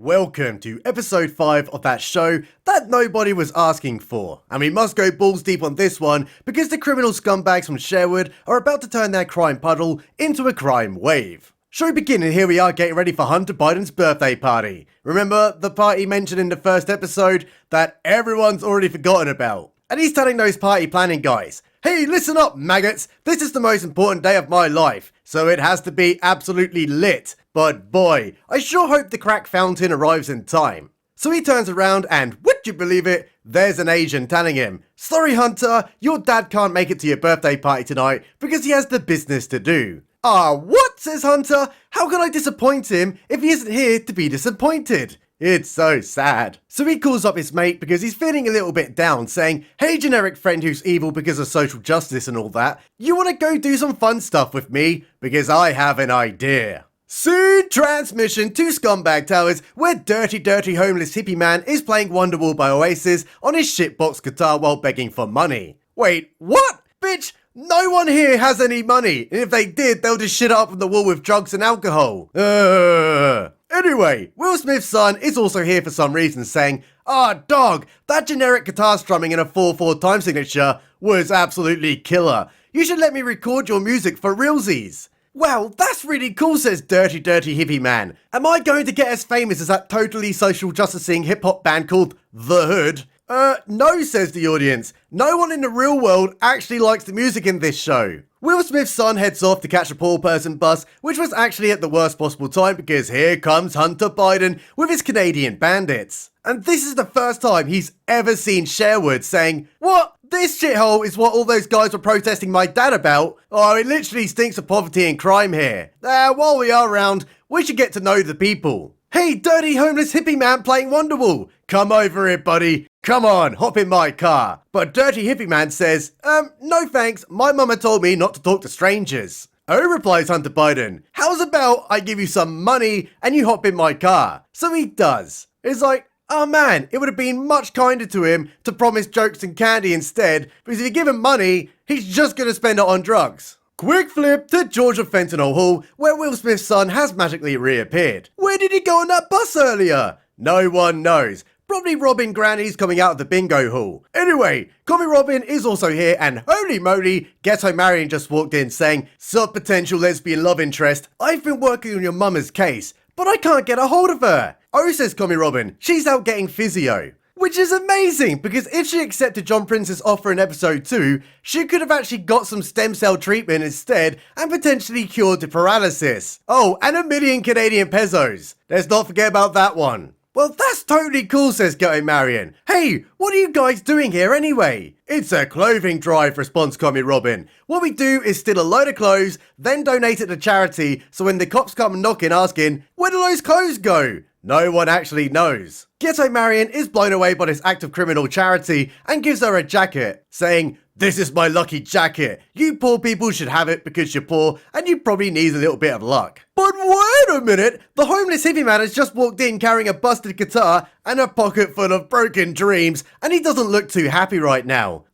Welcome to episode 5 of that show that nobody was asking for. And we must go balls deep on this one because the criminal scumbags from Sherwood are about to turn their crime puddle into a crime wave. Show beginning, here we are getting ready for Hunter Biden's birthday party. Remember the party mentioned in the first episode that everyone's already forgotten about? And he's telling those party planning guys, hey, listen up, maggots, this is the most important day of my life, so it has to be absolutely lit. But boy, I sure hope the crack fountain arrives in time. So he turns around and, would you believe it, there's an Asian telling him, sorry Hunter, your dad can't make it to your birthday party tonight because he has the business to do. Ah, what, says Hunter, how can I disappoint him if he isn't here to be disappointed? It's so sad. So he calls up his mate because he's feeling a little bit down, saying, hey generic friend who's evil because of social justice and all that, you wanna go do some fun stuff with me? Because I have an idea. Soon transmission to Scumbag Towers, where dirty homeless hippie man is playing Wonderwall by Oasis on his shitbox guitar while begging for money. Wait, what? Bitch, no one here has any money, and if they did, they'll just shit up on the wall with drugs and alcohol. Anyway, Will Smith's son is also here for some reason, saying, dog, that generic guitar strumming in a 4/4 time signature was absolutely killer. You should let me record your music for realsies. Well, that's really cool, says dirty hippie man. Am I going to get as famous as that totally social justicing hip hop band called The Hood? No, says the audience. No one in the real world actually likes the music in this show. Will Smith's son heads off to catch a poor person bus, which was actually at the worst possible time because here comes Hunter Biden with his Canadian bandits. And this is the first time he's ever seen Sherwood saying, what? This shithole is what all those guys were protesting my dad about? Oh, it literally stinks of poverty and crime here. While we are around, we should get to know the people. Hey, dirty homeless hippie man playing Wonderwall. Come over here, buddy. Come on, hop in my car. But dirty hippie man says, no thanks, my mama told me not to talk to strangers. Oh, replies Hunter Biden, how's about I give you some money and you hop in my car? So he does. It's like, oh man, it would have been much kinder to him to promise jokes and candy instead, because if you give him money, he's just going to spend it on drugs. Quick flip to Georgia Fentanyl Hall, where Will Smith's son has magically reappeared. Where did he go on that bus earlier? No one knows. Probably robbing grannies coming out of the bingo hall. Anyway, Commie Robyn is also here and holy moly, Ghetto Marion just walked in saying, sup potential lesbian love interest, I've been working on your mama's case, but I can't get a hold of her. Oh, says Commie Robyn, she's out getting physio. Which is amazing, because if she accepted John Prince's offer in episode 2, she could have actually got some stem cell treatment instead and potentially cured the paralysis. Oh, and 1 million Canadian pesos. Let's not forget about that one. Well, that's totally cool, says Ghetto Marion. Hey, what are you guys doing here anyway? It's a clothing drive, responds Commie Robyn. What we do is steal a load of clothes, then donate it to charity, so when the cops come knocking asking, where do those clothes go? No one actually knows. Ghetto Marion is blown away by this act of criminal charity and gives her a jacket, saying, this is my lucky jacket. You poor people should have it because you're poor and you probably need a little bit of luck. But wait a minute, the homeless hippie man has just walked in carrying a busted guitar and a pocket full of broken dreams, and he doesn't look too happy right now.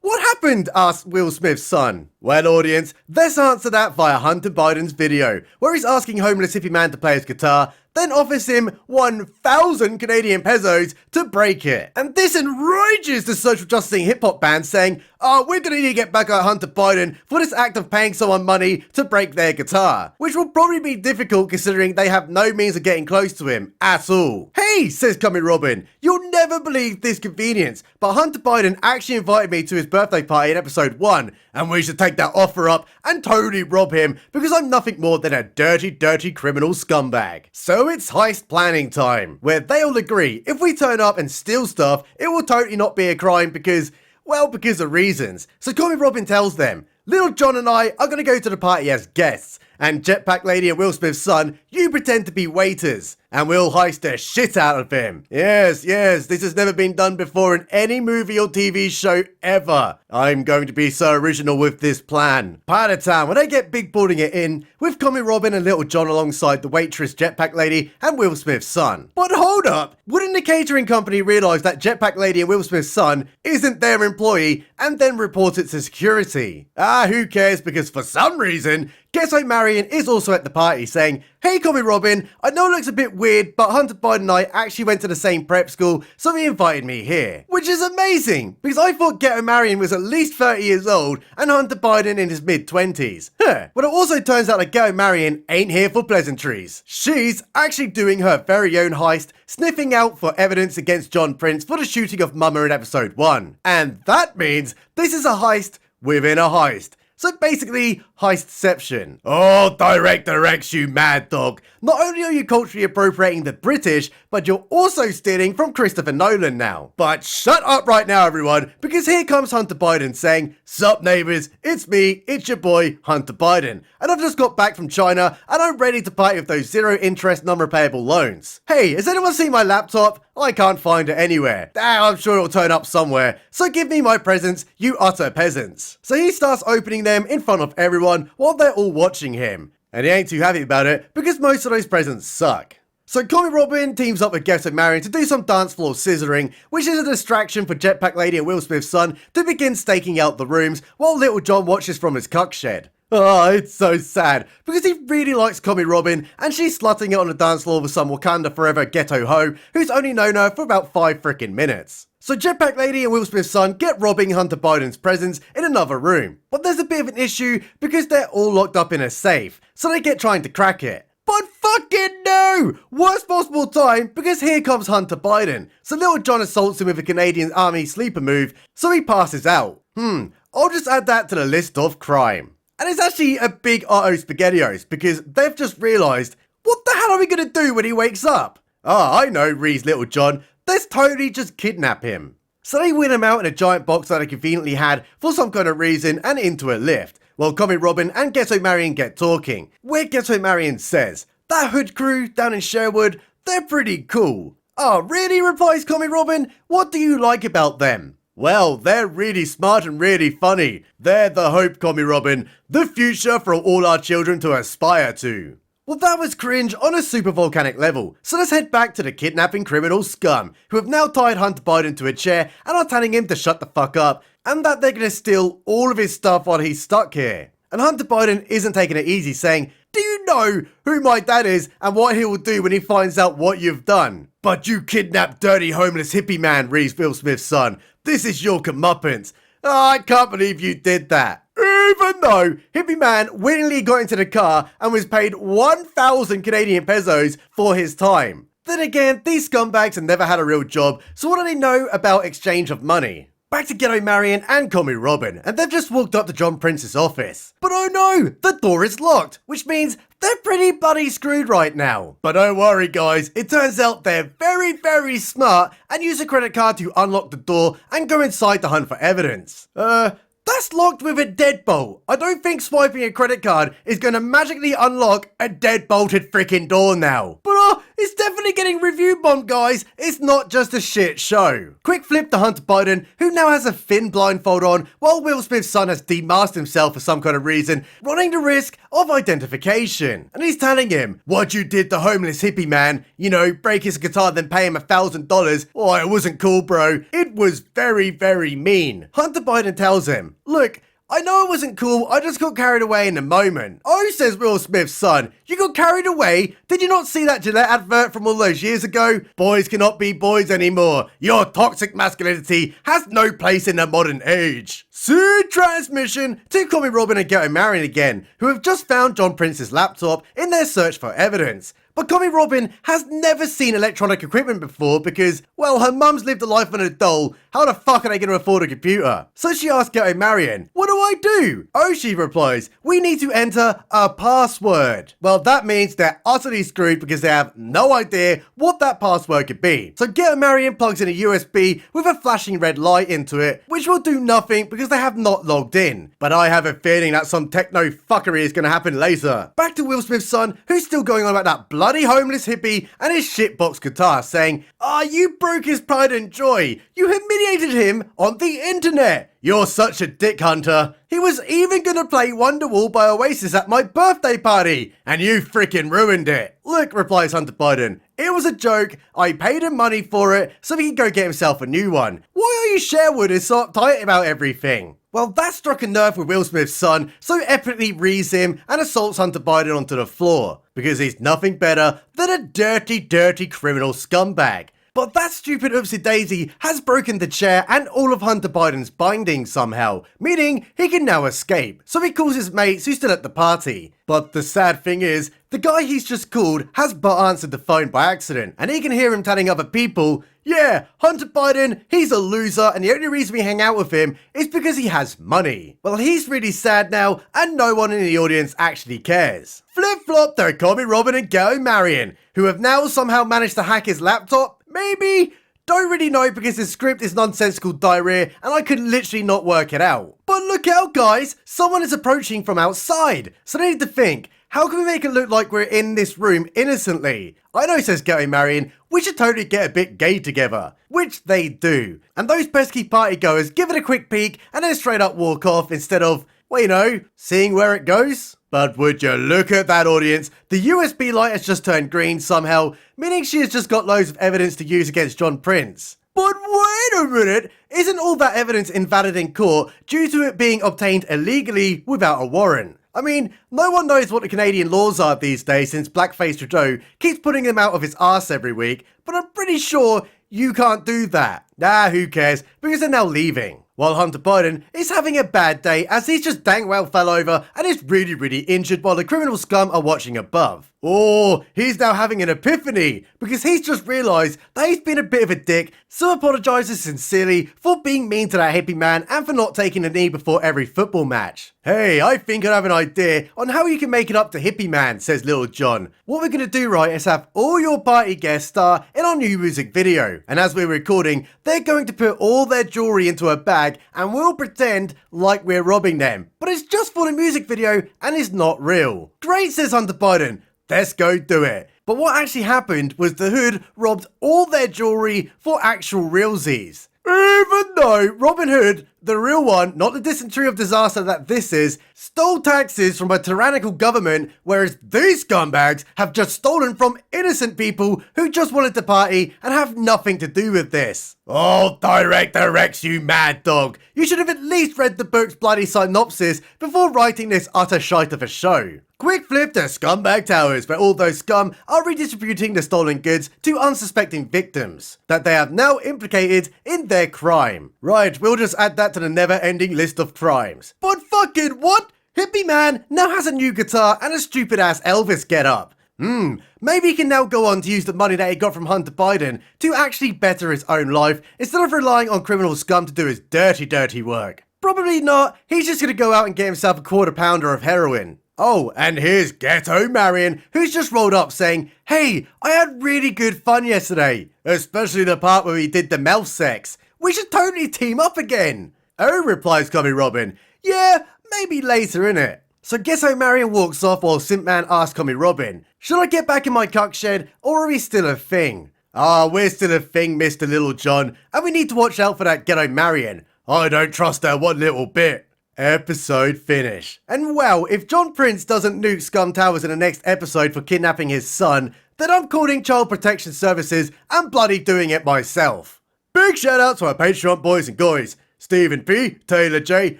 What happened? Asked Will Smith's son. Well, audience, let's answer that via Hunter Biden's video, where he's asking homeless hippie man to play his guitar, then offers him 1,000 Canadian pesos to break it. And this enrages the social justice hip-hop band saying, we're gonna need to get back at Hunter Biden for this act of paying someone money to break their guitar, which will probably be difficult considering they have no means of getting close to him at all. Hey, says Commie Robyn, you'll never believe this convenience, but Hunter Biden actually invited me to his birthday party in episode 1, and we should take that offer up and totally rob him because I'm nothing more than a dirty criminal scumbag. So it's heist planning time, where they all agree if we turn up and steal stuff, it will totally not be a crime because of reasons. So Commie Robyn tells them, Little John and I are going to go to the party as guests, and Jetpack Lady and Will Smith's son, you pretend to be waiters, and we'll heist the shit out of him. Yes, this has never been done before in any movie or TV show ever. I'm going to be so original with this plan. Part of town, when I get big boarding it in, with Commie Robyn and Little John alongside the waitress Jetpack Lady and Will Smith's son. But hold up, wouldn't the catering company realise that Jetpack Lady and Will Smith's son isn't their employee and then report it to security? Who cares, because for some reason, Ghetto Marion is also at the party saying, "Hey, call me Robyn, I know it looks a bit weird, but Hunter Biden and I actually went to the same prep school, so he invited me here." Which is amazing, because I thought Ghetto Marion was at least 30 years old and Hunter Biden in his mid-20s. But it also turns out that Ghetto Marion ain't here for pleasantries. She's actually doing her very own heist, sniffing out for evidence against John Prince for the shooting of Mama in episode 1. And that means this is a heist within a heist. So basically, heistception. Oh, directorx, you mad dog. Not only are you culturally appropriating the British, but you're also stealing from Christopher Nolan now. But shut up right now, everyone, because here comes Hunter Biden saying, "Sup neighbors, it's me, it's your boy, Hunter Biden. And I've just got back from China, and I'm ready to party with those zero-interest, non-repayable loans. Hey, has anyone seen my laptop? I can't find it anywhere. I'm sure it'll turn up somewhere. So give me my presents, you utter peasants." So he starts opening them in front of everyone while they're all watching him. And he ain't too happy about it because most of those presents suck. So Call Me Robyn teams up with Ghetto Marion to do some dance floor scissoring, which is a distraction for Jetpack Lady and Will Smith's son to begin staking out the rooms while Little John watches from his cuck shed. Oh, it's so sad, because he really likes Call Me Robyn, and she's slutting it on the dance floor with some Wakanda Forever ghetto hoe, who's only known her for about 5 frickin' minutes. So Jetpack Lady and Will Smith's son get robbing Hunter Biden's presents in another room. But there's a bit of an issue, because they're all locked up in a safe, so they get trying to crack it. But fucking no! Worst possible time, because here comes Hunter Biden. So Little John assaults him with a Canadian Army sleeper move, so he passes out. I'll just add that to the list of crime. And it's actually a big spaghettios, because they've just realised, what the hell are we going to do when he wakes up? I know, rees Little John, let's totally just kidnap him. So they win him out in a giant box that they conveniently had for some kind of reason and into a lift, while Call Me Robyn and Ghetto Marion get talking, where Ghetto Marion says, "That Hood crew down in Sherwood, they're pretty cool." "Oh, really?" replies Call Me Robyn. "What do you like about them?" "Well, they're really smart and really funny. They're the hope, Call Me Robyn, the future for all our children to aspire to." Well, that was cringe on a super volcanic level, so let's head back to the kidnapping criminal scum, who have now tied Hunter Biden to a chair and are telling him to shut the fuck up, and that they're gonna steal all of his stuff while he's stuck here. And Hunter Biden isn't taking it easy, saying, "Do you know who my dad is and what he will do when he finds out what you've done?" "But you kidnapped dirty homeless hippie man," reads Will Smith's son. "This is your comeuppance." I can't believe you did that. Even though Hippie Man willingly got into the car and was paid 1,000 Canadian pesos for his time. Then again, these scumbags have never had a real job, so what do they know about exchange of money? Back to Ghetto Marion and Call Me Robyn, and they've just walked up to John Prince's office. But oh no, the door is locked, which means they're pretty bloody screwed right now. But don't worry guys, it turns out they're very, very smart and use a credit card to unlock the door and go inside to hunt for evidence. That's locked with a deadbolt. I don't think swiping a credit card is going to magically unlock a dead-bolted freaking door now. But it's definitely getting review bombed, guys. It's not just a shit show. Quick flip to Hunter Biden, who now has a thin blindfold on, while Will Smith's son has demasked himself for some kind of reason, running the risk of identification. And he's telling him, "What you did to homeless hippie man, you know, break his guitar then pay him $1,000. Oh, it wasn't cool, bro. It was very, very mean." Hunter Biden tells him, "Look, I know it wasn't cool, I just got carried away in the moment." "Oh," says Will Smith's son, "you got carried away? Did you not see that Gillette advert from all those years ago? Boys cannot be boys anymore. Your toxic masculinity has no place in the modern age." Soon transmission to Call Me Robyn and Ghetto Marion again, who have just found John Prince's laptop in their search for evidence. But Call Me Robyn has never seen electronic equipment before because, well, her mum's lived a life on a doll. How the fuck are they going to afford a computer? So she asks Ghetto Marion, "What do I do?" "Oh," she replies, "we need to enter a password." Well, that means they're utterly screwed because they have no idea what that password could be. So Ghetto Marion plugs in a USB with a flashing red light into it, which will do nothing because they have not logged in. But I have a feeling that some techno fuckery is going to happen later. Back to Will Smith's son, who's still going on about that bloody homeless hippie and his shitbox guitar, saying, "You broke his pride and joy. You humiliated him on the internet. You're such a dick, Hunter. He was even gonna play Wonderwall by Oasis at my birthday party, and you freaking ruined it." "Look," replies Hunter Biden, "it was a joke. I paid him money for it so he can go get himself a new one. Why are you Sherwood is so uptight about everything?" Well, that struck a nerve with Will Smith's son, so epically rees him and assaults Hunter Biden onto the floor, because he's nothing better than a dirty, dirty criminal scumbag. But that stupid oopsie daisy has broken the chair and all of Hunter Biden's bindings somehow, meaning he can now escape. So he calls his mates who's still at the party. But the sad thing is, the guy he's just called has but answered the phone by accident, and he can hear him telling other people, yeah, Hunter Biden, he's a loser, and the only reason we hang out with him is because he has money. Well, he's really sad now, and no one in the audience actually cares. Flip-flop, they're Comey Robyn and Ghetto Marion, who have now somehow managed to hack his laptop? Maybe? Don't really know because his script is nonsensical diarrhea and I could literally not work it out. But look out guys, someone is approaching from outside. So they need to think, how can we make it look like we're in this room innocently? I know, says Ghetto Marion, we should totally get a bit gay together. Which they do. And those pesky partygoers give it a quick peek and then straight up walk off instead of, well, you know, seeing where it goes. But would you look at that audience, the USB light has just turned green somehow, meaning she has just got loads of evidence to use against John Prince. But wait a minute, isn't all that evidence invalid in court due to it being obtained illegally without a warrant? I mean, no one knows what the Canadian laws are these days since Blackface Trudeau keeps putting them out of his arse every week, but I'm pretty sure you can't do that. Nah, who cares, because they're now leaving. While Hunter Biden is having a bad day as he's just dang well fell over and is really injured while the criminal scum are watching above. Or he's now having an epiphany because he's just realised that he's been a bit of a dick, so apologises sincerely for being mean to that hippie man and for not taking a knee before every football match. Hey, I think I have an idea on how you can make it up to hippie man, says Little John. What we're going to do, right, is have all your party guests star in our new music video. And as we're recording, they're going to put all their jewellery into a bag and we'll pretend like we're robbing them. But it's just for the music video and it's not real. Great, says Hunter Biden. Let's go do it. But what actually happened was the Hood robbed all their jewellery for actual realsies. Even though Robyn Hood, the real one, not the dysentery of disaster that this is, stole taxes from a tyrannical government, whereas these scumbags have just stolen from innocent people who just wanted to party and have nothing to do with this. Oh, directorx, you mad dog. You should have at least read the book's bloody synopsis before writing this utter shite of a show. Quick flip to Scumbag Towers, where all those scum are redistributing the stolen goods to unsuspecting victims that they have now implicated in their crime. Right, we'll just add that to the never-ending list of crimes. But fucking what? Hippie man now has a new guitar and a stupid-ass Elvis get-up. Maybe he can now go on to use the money that he got from Hunter Biden to actually better his own life instead of relying on criminal scum to do his dirty work. Probably not, he's just gonna go out and get himself a quarter-pounder of heroin. Oh, and here's Ghetto Marion, who's just rolled up saying, hey, I had really good fun yesterday, especially the part where we did the mouth sex. We should totally team up again. Oh, replies Comey Robyn, yeah, maybe later innit? So Ghetto Marion walks off while Simpman asks Comey Robyn, should I get back in my cuck shed or are we still a thing? We're still a thing, Mr. Little John, and we need to watch out for that Ghetto Marion. I don't trust her one little bit. Episode finish. And well, if John Prince doesn't nuke Scum Towers in the next episode for kidnapping his son, then I'm calling Child Protection Services and bloody doing it myself. Big shout out to our Patreon boys and guys, Stephen P, Taylor J,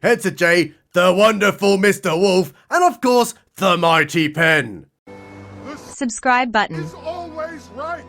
Hetzer J, the wonderful Mr. Wolf, and of course, the Mighty Pen. Subscribe button. Is always right.